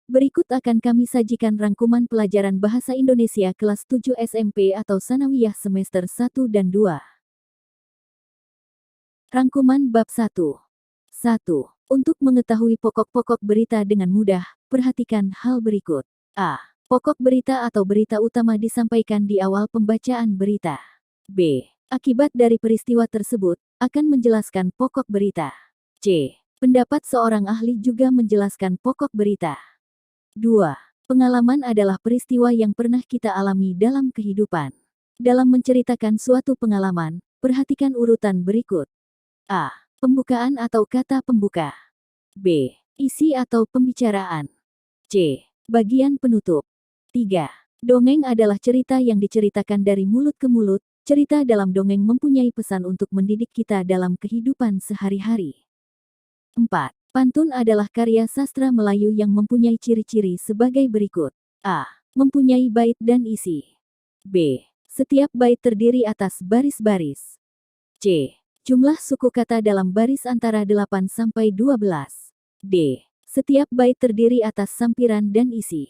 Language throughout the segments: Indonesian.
Berikut akan kami sajikan rangkuman pelajaran Bahasa Indonesia kelas 7 SMP atau Sanawiyah semester 1 dan 2. Rangkuman bab 1. 1. Untuk mengetahui pokok-pokok berita dengan mudah, perhatikan hal berikut. A. Pokok berita atau berita utama disampaikan di awal pembacaan berita. B. Akibat dari peristiwa tersebut akan menjelaskan pokok berita. C. Pendapat seorang ahli juga menjelaskan pokok berita. 2. Pengalaman adalah peristiwa yang pernah kita alami dalam kehidupan. Dalam menceritakan suatu pengalaman, perhatikan urutan berikut. A. Pembukaan atau kata pembuka. B. Isi atau pembicaraan. C. Bagian penutup. 3. Dongeng adalah cerita yang diceritakan dari mulut ke mulut. Cerita dalam dongeng mempunyai pesan untuk mendidik kita dalam kehidupan sehari-hari. 4. Pantun adalah karya sastra Melayu yang mempunyai ciri-ciri sebagai berikut. A. Mempunyai bait dan isi. B. Setiap bait terdiri atas baris-baris. C. Jumlah suku kata dalam baris antara 8 sampai 12. D. Setiap bait terdiri atas sampiran dan isi.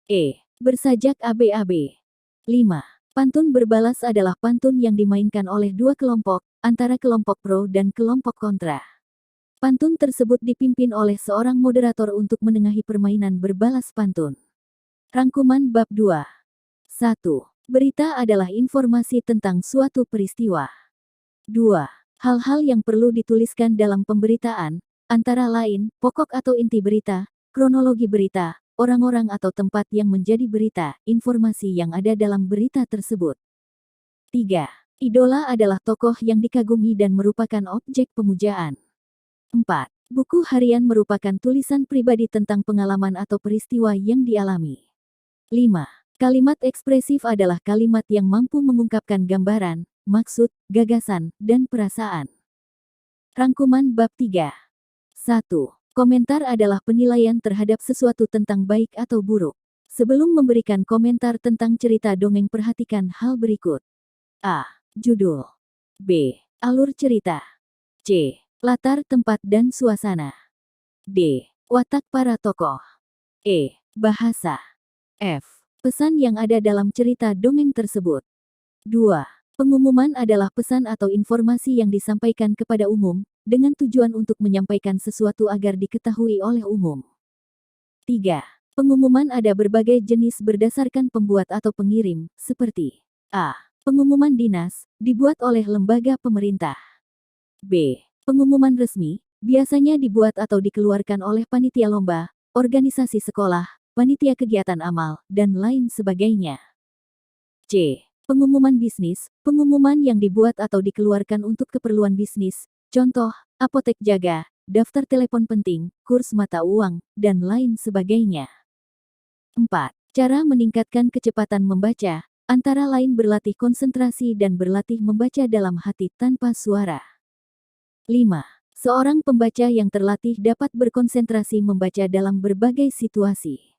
E. Bersajak ABAB. 5. Pantun berbalas adalah pantun yang dimainkan oleh dua kelompok, antara kelompok pro dan kelompok kontra. Pantun tersebut dipimpin oleh seorang moderator untuk menengahi permainan berbalas pantun. Rangkuman bab 2. 1. Berita adalah informasi tentang suatu peristiwa. 2. Hal-hal yang perlu dituliskan dalam pemberitaan, antara lain, pokok atau inti berita, kronologi berita, orang-orang atau tempat yang menjadi berita, informasi yang ada dalam berita tersebut. 3. Idola adalah tokoh yang dikagumi dan merupakan objek pemujaan. 4. Buku harian merupakan tulisan pribadi tentang pengalaman atau peristiwa yang dialami. 5. Kalimat ekspresif adalah kalimat yang mampu mengungkapkan gambaran, maksud, gagasan, dan perasaan. Rangkuman bab 3. 1. Komentar adalah penilaian terhadap sesuatu tentang baik atau buruk. Sebelum memberikan komentar tentang cerita dongeng, perhatikan hal berikut. A. Judul. B. Alur cerita. C. Latar tempat dan suasana. D. Watak para tokoh. E. Bahasa. F. Pesan yang ada dalam cerita dongeng tersebut. 2. Pengumuman adalah pesan atau informasi yang disampaikan kepada umum, dengan tujuan untuk menyampaikan sesuatu agar diketahui oleh umum. 3. Pengumuman ada berbagai jenis berdasarkan pembuat atau pengirim, seperti A. Pengumuman dinas, dibuat oleh lembaga pemerintah. B. Pengumuman resmi, biasanya dibuat atau dikeluarkan oleh panitia lomba, organisasi sekolah, panitia kegiatan amal, dan lain sebagainya. C. Pengumuman bisnis, pengumuman yang dibuat atau dikeluarkan untuk keperluan bisnis, contoh, apotek jaga, daftar telepon penting, kurs mata uang, dan lain sebagainya. 4. Cara meningkatkan kecepatan membaca, antara lain berlatih konsentrasi dan berlatih membaca dalam hati tanpa suara. 5. Seorang pembaca yang terlatih dapat berkonsentrasi membaca dalam berbagai situasi.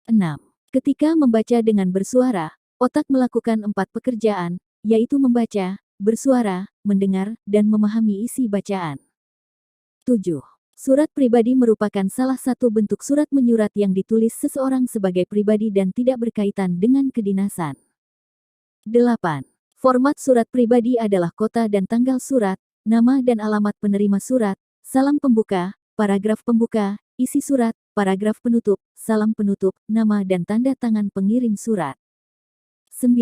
6. Ketika membaca dengan bersuara, otak melakukan 4 pekerjaan, yaitu membaca, bersuara, mendengar, dan memahami isi bacaan. 7. Surat pribadi merupakan salah satu bentuk surat menyurat yang ditulis seseorang sebagai pribadi dan tidak berkaitan dengan kedinasan. 8. Format surat pribadi adalah kota dan tanggal surat, nama dan alamat penerima surat, salam pembuka, paragraf pembuka, isi surat, paragraf penutup, salam penutup, nama dan tanda tangan pengirim surat. 9.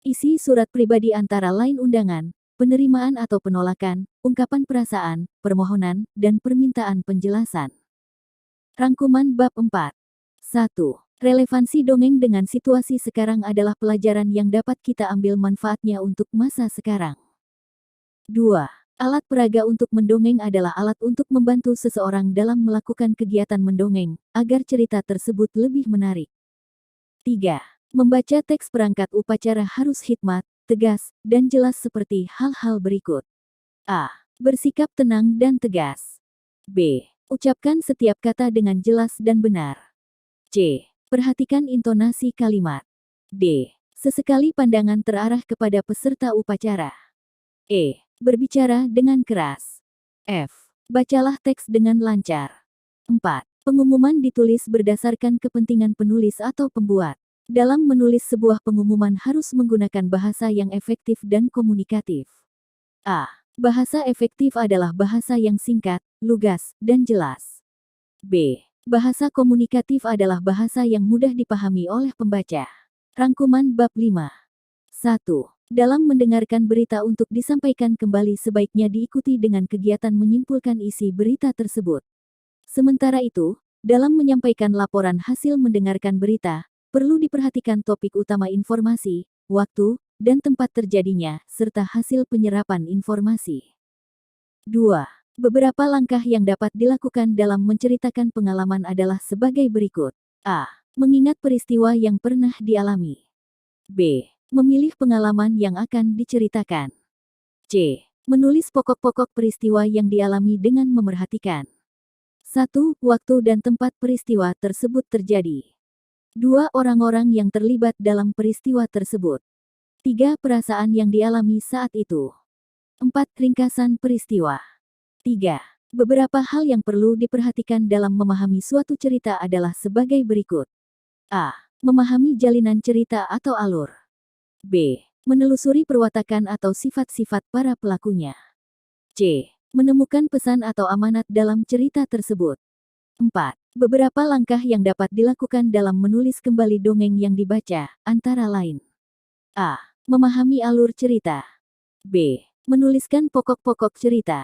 Isi surat pribadi antara lain undangan, penerimaan atau penolakan, ungkapan perasaan, permohonan, dan permintaan penjelasan. Rangkuman bab 4. 1. Relevansi dongeng dengan situasi sekarang adalah pelajaran yang dapat kita ambil manfaatnya untuk masa sekarang. 2. Alat peraga untuk mendongeng adalah alat untuk membantu seseorang dalam melakukan kegiatan mendongeng, agar cerita tersebut lebih menarik. 3. Membaca teks perangkat upacara harus hikmat, tegas, dan jelas seperti hal-hal berikut. A. Bersikap tenang dan tegas. B. Ucapkan setiap kata dengan jelas dan benar. C. Perhatikan intonasi kalimat. D. Sesekali pandangan terarah kepada peserta upacara. E. Berbicara dengan keras. F. Bacalah teks dengan lancar. 4. Pengumuman ditulis berdasarkan kepentingan penulis atau pembuat. Dalam menulis sebuah pengumuman harus menggunakan bahasa yang efektif dan komunikatif. A. Bahasa efektif adalah bahasa yang singkat, lugas, dan jelas. B. Bahasa komunikatif adalah bahasa yang mudah dipahami oleh pembaca. Rangkuman bab 5. 1. Dalam mendengarkan berita untuk disampaikan kembali sebaiknya diikuti dengan kegiatan menyimpulkan isi berita tersebut. Sementara itu, dalam menyampaikan laporan hasil mendengarkan berita, perlu diperhatikan topik utama informasi, waktu, dan tempat terjadinya, serta hasil penyerapan informasi. 2. Beberapa langkah yang dapat dilakukan dalam menceritakan pengalaman adalah sebagai berikut. A. Mengingat peristiwa yang pernah dialami. B. Memilih pengalaman yang akan diceritakan. C. Menulis pokok-pokok peristiwa yang dialami dengan memerhatikan. 1. Waktu dan tempat peristiwa tersebut terjadi. 2. Orang-orang yang terlibat dalam peristiwa tersebut. 3. Perasaan yang dialami saat itu. 4. Ringkasan peristiwa. 3. Beberapa hal yang perlu diperhatikan dalam memahami suatu cerita adalah sebagai berikut. A. Memahami jalinan cerita atau alur. B. Menelusuri perwatakan atau sifat-sifat para pelakunya. C. Menemukan pesan atau amanat dalam cerita tersebut. 4. Beberapa langkah yang dapat dilakukan dalam menulis kembali dongeng yang dibaca, antara lain. A. Memahami alur cerita. B. Menuliskan pokok-pokok cerita.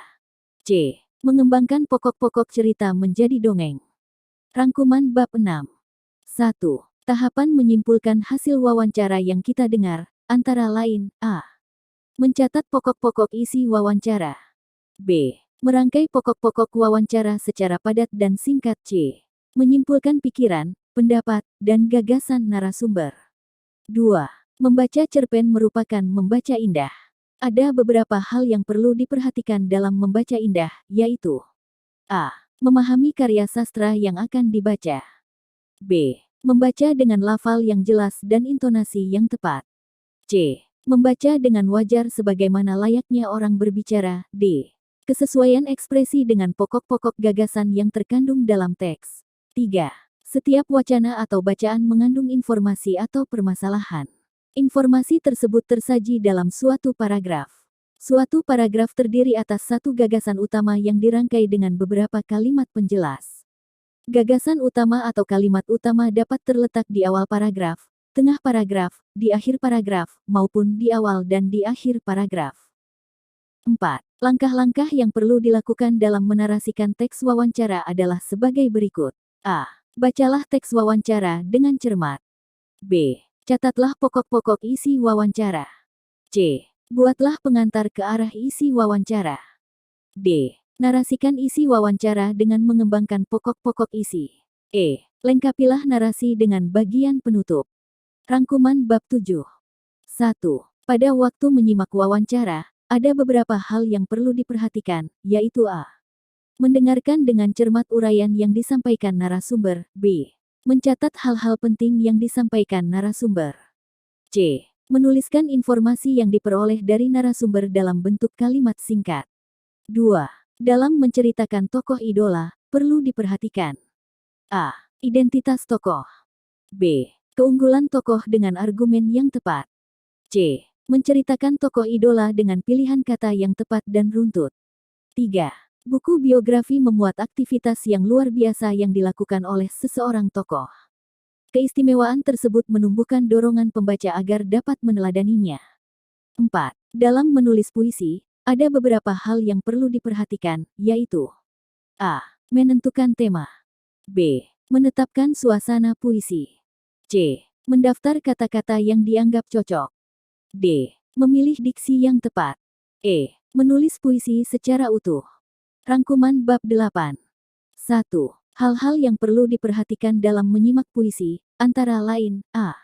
C. Mengembangkan pokok-pokok cerita menjadi dongeng. Rangkuman bab 6. 1. Tahapan menyimpulkan hasil wawancara yang kita dengar, antara lain, A. Mencatat pokok-pokok isi wawancara. B. Merangkai pokok-pokok wawancara secara padat dan singkat. C. Menyimpulkan pikiran, pendapat, dan gagasan narasumber. 2. Membaca cerpen merupakan membaca indah. Ada beberapa hal yang perlu diperhatikan dalam membaca indah, yaitu A. Memahami karya sastra yang akan dibaca. B. Membaca dengan lafal yang jelas dan intonasi yang tepat. C. Membaca dengan wajar sebagaimana layaknya orang berbicara. D. Kesesuaian ekspresi dengan pokok-pokok gagasan yang terkandung dalam teks. 3. Setiap wacana atau bacaan mengandung informasi atau permasalahan. Informasi tersebut tersaji dalam suatu paragraf. Suatu paragraf terdiri atas satu gagasan utama yang dirangkai dengan beberapa kalimat penjelas. Gagasan utama atau kalimat utama dapat terletak di awal paragraf, tengah paragraf, di akhir paragraf, maupun di awal dan di akhir paragraf. 4. Langkah-langkah yang perlu dilakukan dalam menarasikan teks wawancara adalah sebagai berikut. A. Bacalah teks wawancara dengan cermat. B. Catatlah pokok-pokok isi wawancara. C. Buatlah pengantar ke arah isi wawancara. D. Narasikan isi wawancara dengan mengembangkan pokok-pokok isi. E. Lengkapilah narasi dengan bagian penutup. Rangkuman bab 7. 1. Pada waktu menyimak wawancara, ada beberapa hal yang perlu diperhatikan, yaitu A. Mendengarkan dengan cermat uraian yang disampaikan narasumber. B. Mencatat hal-hal penting yang disampaikan narasumber. C. Menuliskan informasi yang diperoleh dari narasumber dalam bentuk kalimat singkat. 2. Dalam menceritakan tokoh idola, perlu diperhatikan A. Identitas tokoh. B. Keunggulan tokoh dengan argumen yang tepat. C. Menceritakan tokoh idola dengan pilihan kata yang tepat dan runtut. 3. Buku biografi memuat aktivitas yang luar biasa yang dilakukan oleh seseorang tokoh. Keistimewaan tersebut menumbuhkan dorongan pembaca agar dapat meneladaninya. 4. Dalam menulis puisi, ada beberapa hal yang perlu diperhatikan, yaitu A. Menentukan tema. B. Menetapkan suasana puisi. C. Mendaftar kata-kata yang dianggap cocok. D. Memilih diksi yang tepat. E. Menulis puisi secara utuh. Rangkuman bab 8. 1. Hal-hal yang perlu diperhatikan dalam menyimak puisi, antara lain, A.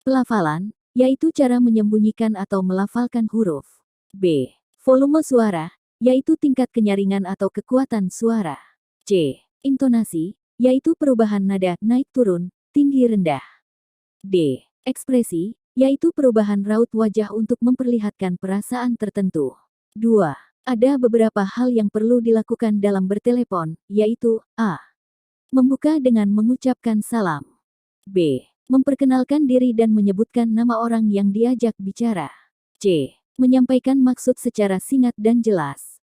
Pelafalan, yaitu cara menyembunyikan atau melafalkan huruf. B. Volume suara, yaitu tingkat kenyaringan atau kekuatan suara. C. Intonasi, yaitu perubahan nada, naik turun, tinggi rendah. D. Ekspresi, yaitu perubahan raut wajah untuk memperlihatkan perasaan tertentu. 2. Ada beberapa hal yang perlu dilakukan dalam bertelepon, yaitu A. Membuka dengan mengucapkan salam. B. Memperkenalkan diri dan menyebutkan nama orang yang diajak bicara. C. Menyampaikan maksud secara singkat dan jelas.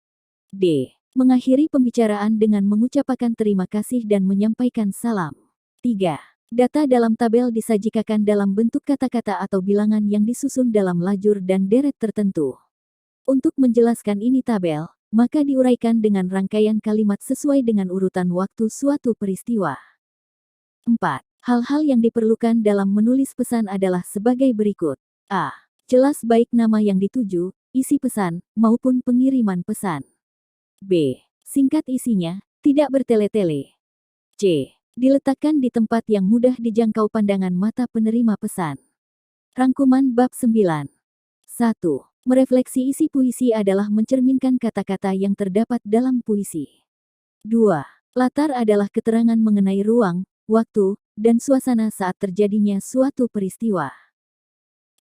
D. Mengakhiri pembicaraan dengan mengucapkan terima kasih dan menyampaikan salam. 3. Data dalam tabel disajikan dalam bentuk kata-kata atau bilangan yang disusun dalam lajur dan deret tertentu. Untuk menjelaskan ini tabel, maka diuraikan dengan rangkaian kalimat sesuai dengan urutan waktu suatu peristiwa. 4. Hal-hal yang diperlukan dalam menulis pesan adalah sebagai berikut. A. Jelas baik nama yang dituju, isi pesan, maupun pengiriman pesan. B. Singkat isinya, tidak bertele-tele. C. Diletakkan di tempat yang mudah dijangkau pandangan mata penerima pesan. Rangkuman bab 9. 1. Merefleksi isi puisi adalah mencerminkan kata-kata yang terdapat dalam puisi. 2. Latar adalah keterangan mengenai ruang, waktu, dan suasana saat terjadinya suatu peristiwa.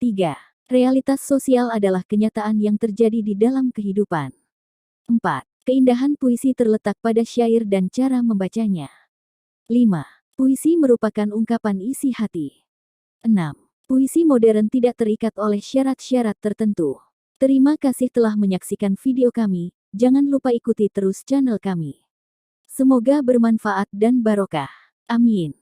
3. Realitas sosial adalah kenyataan yang terjadi di dalam kehidupan. 4. Keindahan puisi terletak pada syair dan cara membacanya. 5. Puisi merupakan ungkapan isi hati. 6. Puisi modern tidak terikat oleh syarat-syarat tertentu. Terima kasih telah menyaksikan video kami, jangan lupa ikuti terus channel kami. Semoga bermanfaat dan barokah. Amin.